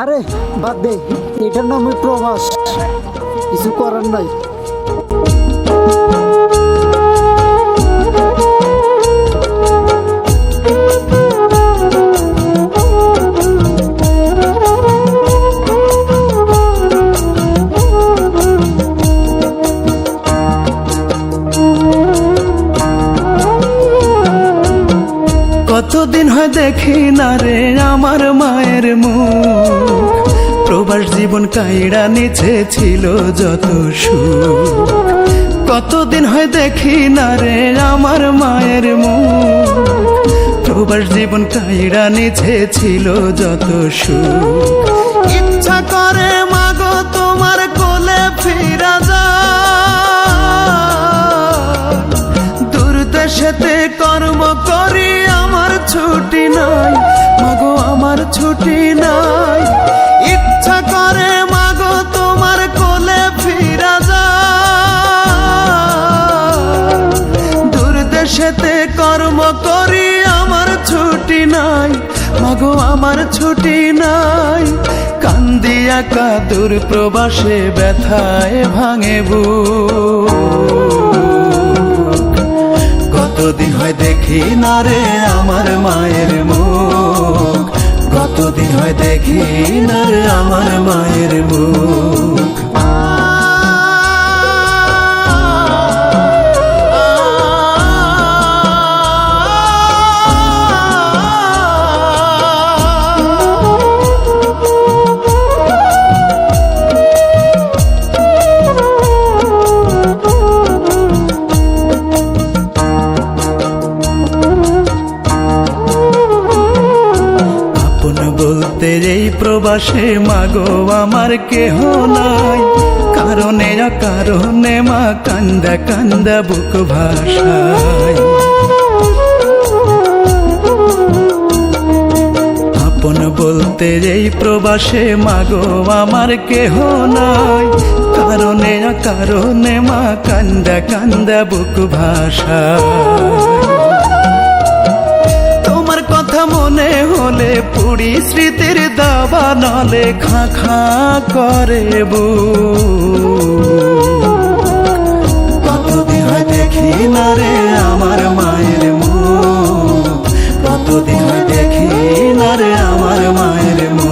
আরে বাদ দে, এটার নামই প্রবাস, কিছু করার নাই। কতদিন হয় দেখি না রে আমার মায়ের মুখ, প্রবাস জীবন কাইড়া নিচে ছিল যত সুখ। কতদিন হয় দেখি না রে আমার মায়ের মুখ, প্রবাস জীবন কাইড়া নিচে ছিল যত সুখ। ইচ্ছা করে মাগো তোমার কোলে ফিরা যায়, দূর দেশেতে কর্ম করি আমার ছুটি নাই, মাগো আমার ছুটি নাই। ইচ্ছা করে মাগো তোমার কোলে ফিরা যায়, দূর দেশেতে কর্ম করি আমার ছুটি নাই, মাগো আমার ছুটি নাই। কান্দি একা দূর প্রবাসে ব্যথায় ভাঙে বুক, কতদিন হয় দেখি না রে আমার মায়ের মুখ, কতদিন হয় দেখি না রে আমার মায়ের মুখ। বলতে এই প্রবাসে মাগো আমার কেহ নাই, কারণে অকারণে মা কান্দা কান্দা বুক ভাষায়। আপন বলতে এই প্রবাসে মাগো আমার কেহ নাই, কারণে অকারণে মা কান্দা কান্দা বুক ভাষায়। কথা মনে হলে পুরি স্মৃতির দাবা নলে খা খা করে বুক, কতদিন হয় দেখি না রে আমার মায়ের মুখ, কতদিন হয় দেখি না রে আমার মায়ের মুখ।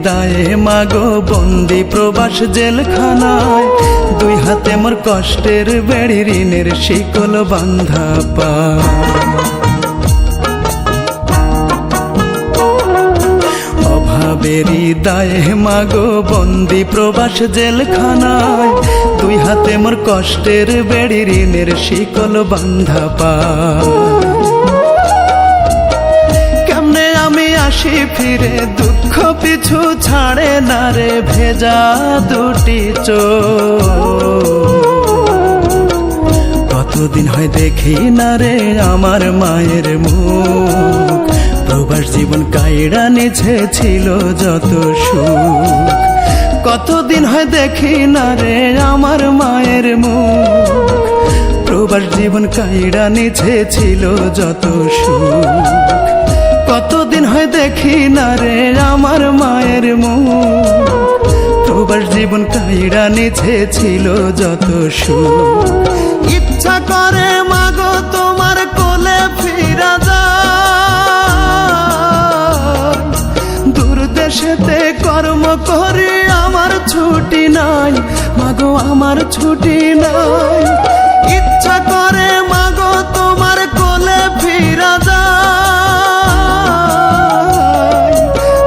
দায়ে মাগো বন্দি প্রবাস জেলখানায়, দুই হাতে মোর কষ্টের বেড়ি ঋণের শিকল বান্ধা পায়। অভাবেরই দায়ে মাগো বন্দি প্রবাস জেলখানায়, দুই হাতে মোর কষ্টের বেড়ি ঋণের শিকল বান্ধা পায়। আমি আসি ফিরে দুঃখ পিছু ছাড়ে না রে ভেজা দুটি চোখ, কতদিন হয় দেখি না রে আমার মায়ের মুখ, প্রবাস জীবন কাইড়া নিচে ছিল যত সুখ। কতদিন হয় দেখি না রে আমার মায়ের মুখ, প্রবাস জীবন কাইড়া নিচে ছিল যত সুখ। কতদিন হয় দেখি না রে আমার মায়ের মুখ, প্রবাস জীবন কাইড়া নিচে ছিল যত সুখ। ইচ্ছা করে মাগো তোমার কোলে ফিরা যায়, দূর দেশেতে কর্ম করি আমার ছুটি নাই, মাগো আমার ছুটি নাই। ইচ্ছা করে মাগো তোমার কোলে ফিরা যায়,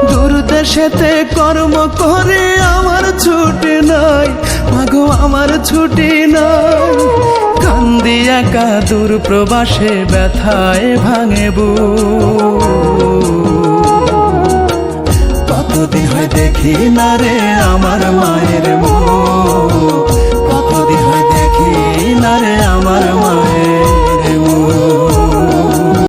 দূর দেশেতে কর্ম করে আমার ছুটি নাই, মাগো আমার ছুটি নাই। কান্দি একা দূর প্রবাসে ব্যথায় ভাঙে বুক, কতদিন হয় দেখি না রে আমার মায়ের মুখ।